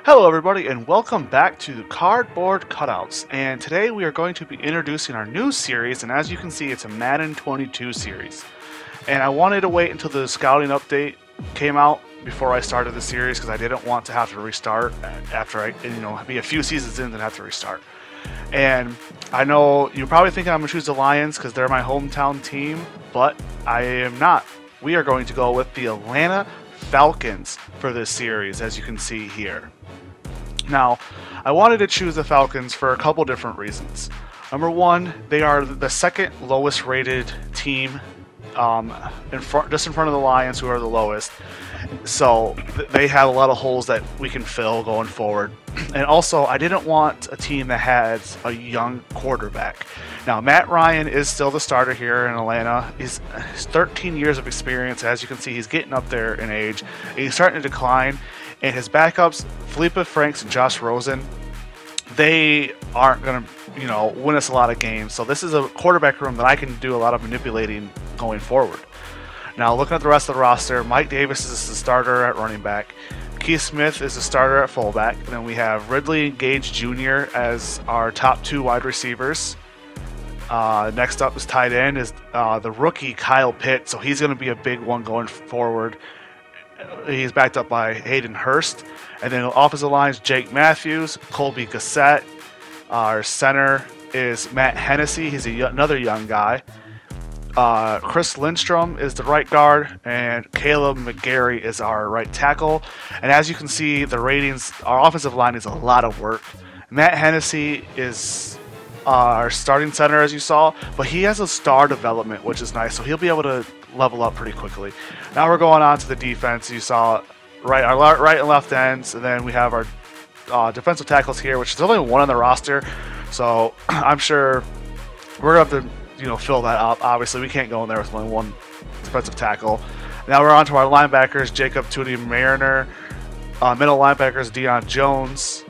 Hello everybody and welcome back to Cardboard Cutouts, and today we are going to be introducing our new series, and as you can see it's a Madden 22 series. And I wanted to wait until the scouting update came out before I started the series because I didn't want to have to restart after I be a few seasons in and have to restart. And I know you're probably thinking I'm going to choose the Lions because they're my hometown team, but I am not. We are going to go with the Atlanta Falcons for this series, as you can see here. Now, I wanted to choose the Falcons for a couple different reasons. Number one, they are the second lowest rated team, just in front of the Lions, who are the lowest. So they have a lot of holes that we can fill going forward. And also, I didn't want a team that has a young quarterback. Now, Matt Ryan is still the starter here in Atlanta. He's 13 years of experience. As you can see, he's getting up there in age. He's starting to decline. And his backups, Felipe Franks and Josh Rosen, they aren't going to, win us a lot of games. So this is a quarterback room that I can do a lot of manipulating going forward. Now, looking at the rest of the roster, Mike Davis is the starter at running back. Keith Smith is the starter at fullback. And then we have Ridley and Gage Jr. as our top two wide receivers. Next up is tight end is the rookie Kyle Pitts. So he's going to be a big one going forward. He's backed up by Hayden Hurst. And then offensive lines, Jake Matthews, Colby Gossett. Our center is Matt Hennessy. He's another young guy. Chris Lindstrom is the right guard, and Caleb McGarry is our right tackle. And as you can see, the ratings, our offensive line is a lot of work. Matt Hennessy is our starting center, as you saw, but he has a star development, which is nice, so he'll be able to level up pretty quickly. Now we're going on to the defense. You saw our right and left ends, and then we have our defensive tackles here, which is only one on the roster, so I'm sure we're going to have to fill that up. Obviously, we can't go in there with only one defensive tackle. Now we're on to our linebackers, Jacob Tootie Mariner. Middle linebackers, Deion Jones.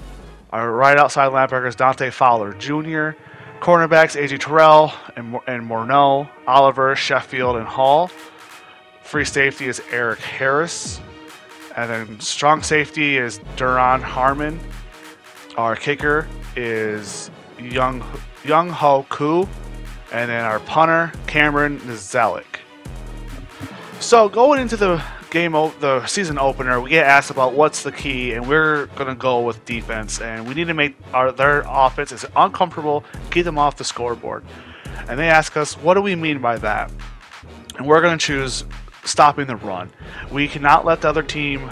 Our right outside linebackers, Dante Fowler Jr. Cornerbacks, A.J. Terrell and Morneau, Oliver, Sheffield, and Hall. Free safety is Eric Harris. And then strong safety is Duron Harmon. Our kicker is Young Ho Koo. And then our punter, Cameron Zalik. So going into the the season opener, we get asked about what's the key, and we're going to go with defense. And we need to make their offense as uncomfortable, keep them off the scoreboard. And they ask us, what do we mean by that? And we're going to choose stopping the run. We cannot let the other team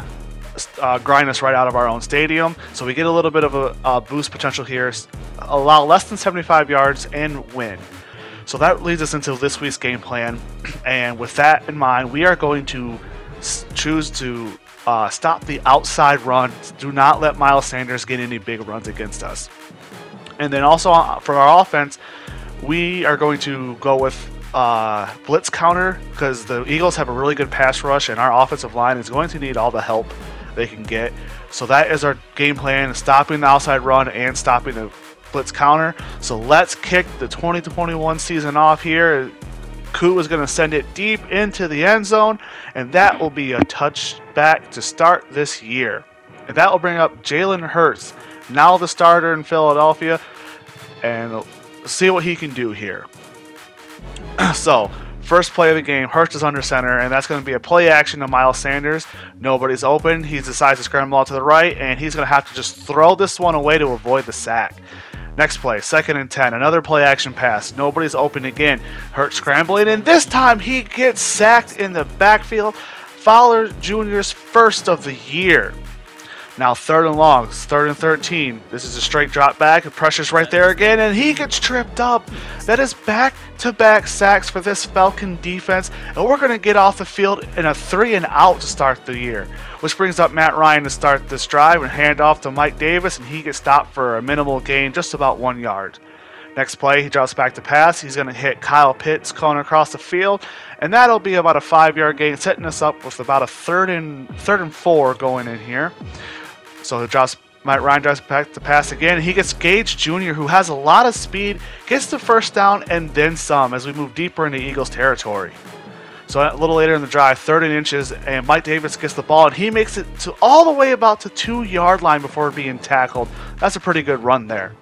grind us right out of our own stadium, so we get a little bit of a boost potential here, allow less than 75 yards, and win. So that leads us into this week's game plan, and with that in mind, we are going to choose to stop the outside run. Do not let Miles Sanders get any big runs against us. And then also for our offense, we are going to go with blitz counter, because the Eagles have a really good pass rush, and our offensive line is going to need all the help they can get. So that is our game plan, stopping the outside run and stopping the blitz counter. So let's kick the 2021 season off here. Koo is going to send it deep into the end zone, and that will be a touchback to start this year. And that will bring up Jalen Hurts, now the starter in Philadelphia, and see what he can do here. So first play of the game, Hurts is under center, and that's going to be a play action to Miles Sanders. Nobody's open. He decides to scramble out to the right, and he's going to have to just throw this one away to avoid the sack. Next play, 2nd and 10, another play action pass. Nobody's open again. Hurts scrambling, and this time he gets sacked in the backfield. Fowler Jr.'s first of the year. Now 3rd and long, 3rd and 13. This is a straight drop back. The pressure's right there again, and he gets tripped up. That is back-to-back sacks for this Falcon defense, and we're going to get off the field in a 3 and out to start the year. Which brings up Matt Ryan to start this drive and hand off to Mike Davis, and he gets stopped for a minimal gain, just about 1 yard. Next play, he drops back to pass. He's going to hit Kyle Pitts going across the field, and that'll be about a 5-yard gain, setting us up with about a 3rd and 4 going in here. So Ryan drops back to pass again. He gets Gage Jr., who has a lot of speed, gets the first down and then some as we move deeper into Eagles territory. So a little later in the drive, 3rd and inches, and Mike Davis gets the ball, and he makes it to all the way about the 2-yard line before being tackled. That's a pretty good run there.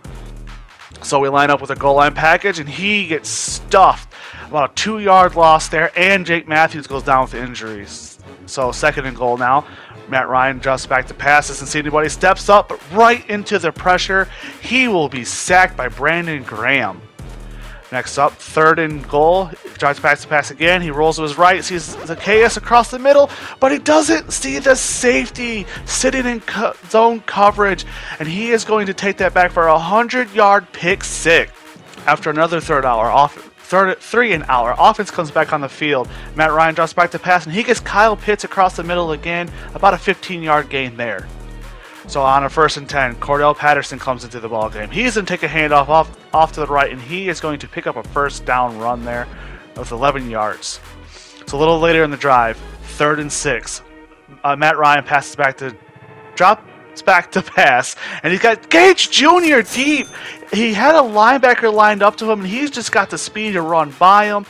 So we line up with a goal line package, and he gets stuffed. About a 2-yard loss there, and Jake Matthews goes down with injuries. So 2nd and goal now. Matt Ryan adjusts back to pass, doesn't see anybody, steps up, but right into the pressure. He will be sacked by Brandon Graham. Next up, 3rd and goal. Drives back to pass again. He rolls to his right, sees the KS across the middle, but he doesn't see the safety sitting in zone coverage, and he is going to take that back for a 100-yard pick six. After another 3 and out, offense comes back on the field. Matt Ryan drops back to pass, and he gets Kyle Pitts across the middle again, about a 15-yard gain there. So on a 1st and 10, Cordell Patterson comes into the ball game. He's going to take a handoff off to the right, and he is going to pick up a 1st down run there with 11 yards. So a little later in the drive, 3rd and 6, Matt Ryan drops back to pass, and he's got Gage Jr. deep. He had a linebacker lined up to him, and he's just got the speed to run by him.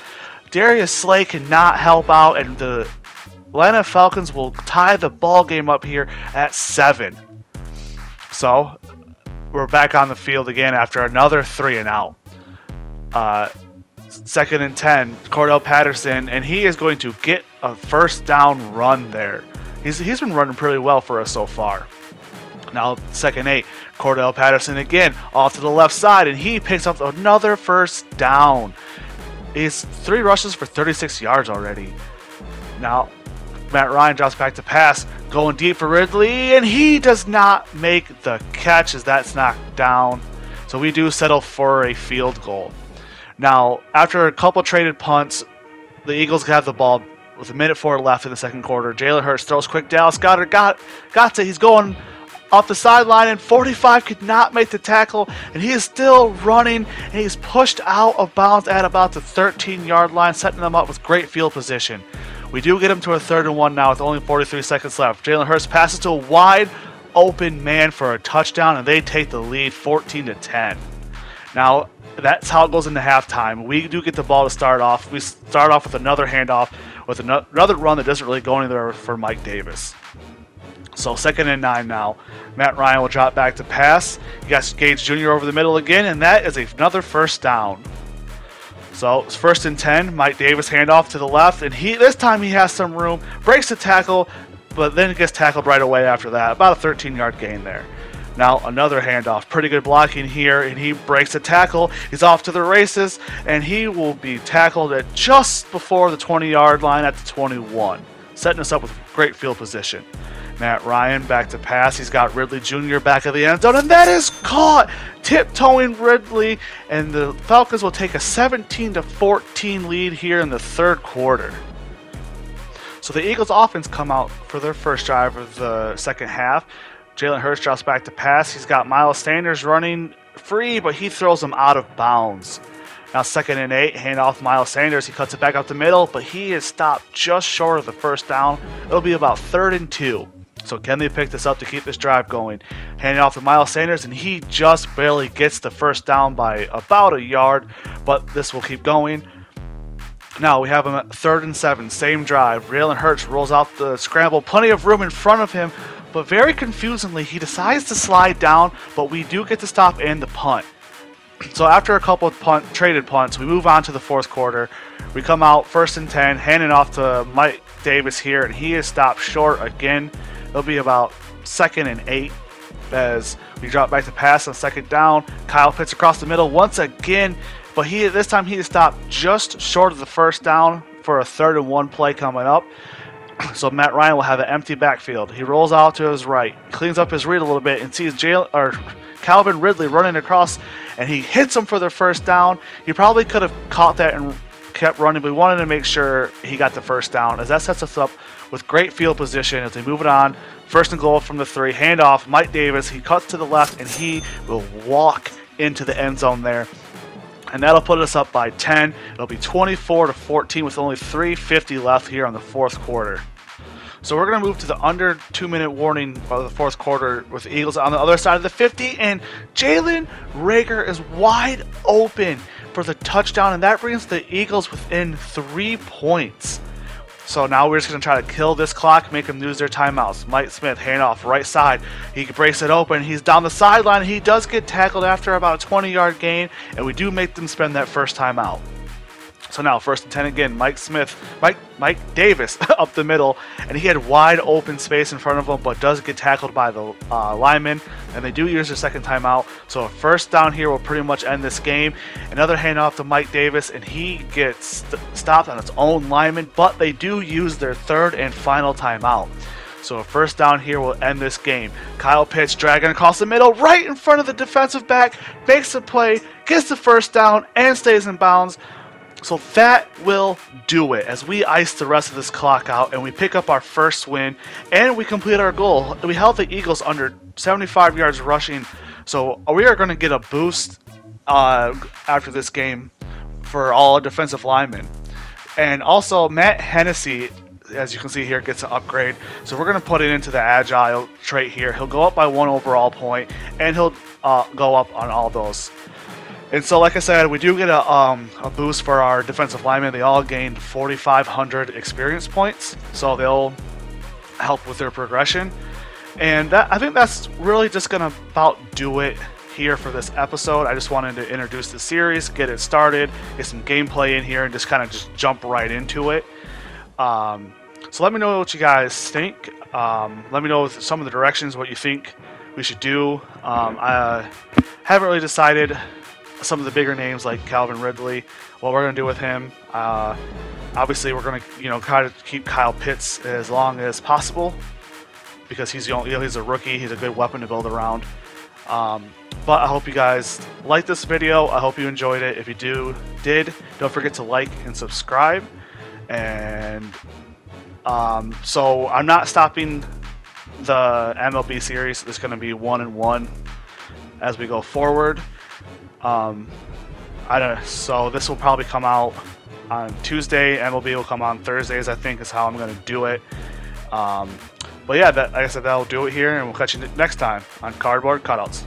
Darius Slay cannot help out, and the Atlanta Falcons will tie the ball game up here at 7. So we're back on the field again after another 3 and out. 2nd and 10, Cordell Patterson, and he is going to get a 1st down run there. He's been running pretty well for us so far. Now 2nd and 8, Cordell Patterson again off to the left side, and he picks up another 1st down. He's 3 rushes for 36 yards already. Now Matt Ryan drops back to pass, going deep for Ridley, and he does not make the catch as that's knocked down. So we do settle for a field goal. Now, after a couple traded punts, the Eagles have the ball with 1:04 left in the 2nd quarter. Jalen Hurts throws quick. Dallas Goedert got to. He's going off the sideline, and 45 could not make the tackle, and he is still running, and he's pushed out of bounds at about the 13-yard line, setting them up with great field position. We do get him to a 3rd and 1 now with only 43 seconds left. Jalen Hurts passes to a wide open man for a touchdown, and they take the lead 14-10. Now, that's how it goes into halftime. We do get the ball to start off. We start off with another handoff with another run that doesn't really go anywhere for Mike Davis. So 2nd and 9 now. Matt Ryan will drop back to pass. He got Gage Jr. over the middle again, and that is another 1st down. So it's 1st and 10. Mike Davis handoff to the left, and this time he has some room, breaks the tackle, but then gets tackled right away after that. About a 13-yard gain there. Now another handoff. Pretty good blocking here, and he breaks the tackle. He's off to the races, and he will be tackled at just before the 20-yard line at the 21, setting us up with great field position. Matt Ryan back to pass. He's got Ridley Jr. back of the end zone, and that is caught, tiptoeing Ridley, and the Falcons will take a 17-14 lead here in the 3rd quarter. So the Eagles offense come out for their 1st drive of the 2nd half. Jalen Hurts drops back to pass. He's got Miles Sanders running free, but he throws him out of bounds. Now 2nd and 8, hand off Miles Sanders. He cuts it back up the middle, but he is stopped just short of the 1st down. It'll be about 3rd and 2. So can they pick this up to keep this drive going? Handing off to Miles Sanders, and he just barely gets the 1st down by about a yard, but this will keep going. Now we have him at 3rd and 7, same drive. Jalen Hurts rolls out the scramble, plenty of room in front of him, but very confusingly, he decides to slide down, but we do get the stop and the punt. So after a couple of traded punts, we move on to the 4th quarter. We come out 1st and 10, handing off to Mike Davis here, and he is stopped short again. It'll be about 2nd and 8 as we drop back to pass on 2nd down. Kyle Pitts across the middle once again, but this time he is stopped just short of the 1st down for a 3rd and 1 play coming up. So Matt Ryan will have an empty backfield. He rolls out to his right, cleans up his read a little bit, and sees Calvin Ridley running across, and he hits him for the 1st down. He probably could have caught that and kept running, but we wanted to make sure he got the 1st down, as that sets us up with great field position as they move it on. 1st and goal from the 3, handoff, Mike Davis. He cuts to the left, and he will walk into the end zone there. And that'll put us up by 10. It'll be 24-14 with only 3:50 left here on the 4th quarter. So we're going to move to the under 2-minute warning of the 4th quarter with the Eagles on the other side of the 50. And Jalen Reagor is wide open for the touchdown. And that brings the Eagles within 3 points. So now we're just going to try to kill this clock, make them lose their timeouts. Mike Smith, handoff, right side. He breaks it open. He's down the sideline. He does get tackled after about a 20-yard gain, and we do make them spend that first timeout. So now, 1st and 10 again, Mike Davis up the middle, and he had wide open space in front of him, but does get tackled by the lineman, and they do use their second timeout. So a first down here will pretty much end this game. Another handoff to Mike Davis, and he gets stopped on its own lineman, but they do use their third and final timeout. So a first down here will end this game. Kyle Pitts dragging across the middle, right in front of the defensive back, makes a play, gets the first down, and stays in bounds. So that will do it as we ice the rest of this clock out and we pick up our first win and we complete our goal. We held the Eagles under 75 yards rushing, so we are going to get a boost after this game for all defensive linemen. And also Matt Hennessy, as you can see here, gets an upgrade. So we're going to put it into the agile trait here. He'll go up by 1 overall point and he'll go up on all those. And so, like I said, we do get a boost for our defensive linemen. They all gained 4,500 experience points, so they'll help with their progression. And I think that's really just going to about do it here for this episode. I just wanted to introduce the series, get it started, get some gameplay in here, and just kind of just jump right into it. So let me know what you guys think. Let me know some of the directions, what you think we should do. I haven't really decided some of the bigger names like Calvin Ridley, what we're going to do with him. Obviously, we're going to try to keep Kyle Pitts as long as possible because he's he's a rookie. He's a good weapon to build around. But I hope you guys liked this video. I hope you enjoyed it. If you did, don't forget to like and subscribe. And so I'm not stopping the MLB series. It's going to be 1-1 as we go forward. So this will probably come out on Tuesday. MLB will come on Thursdays, I think, is how I'm going to do it. But yeah, like I said, that'll do it here, and we'll catch you next time on Cardboard Cutouts.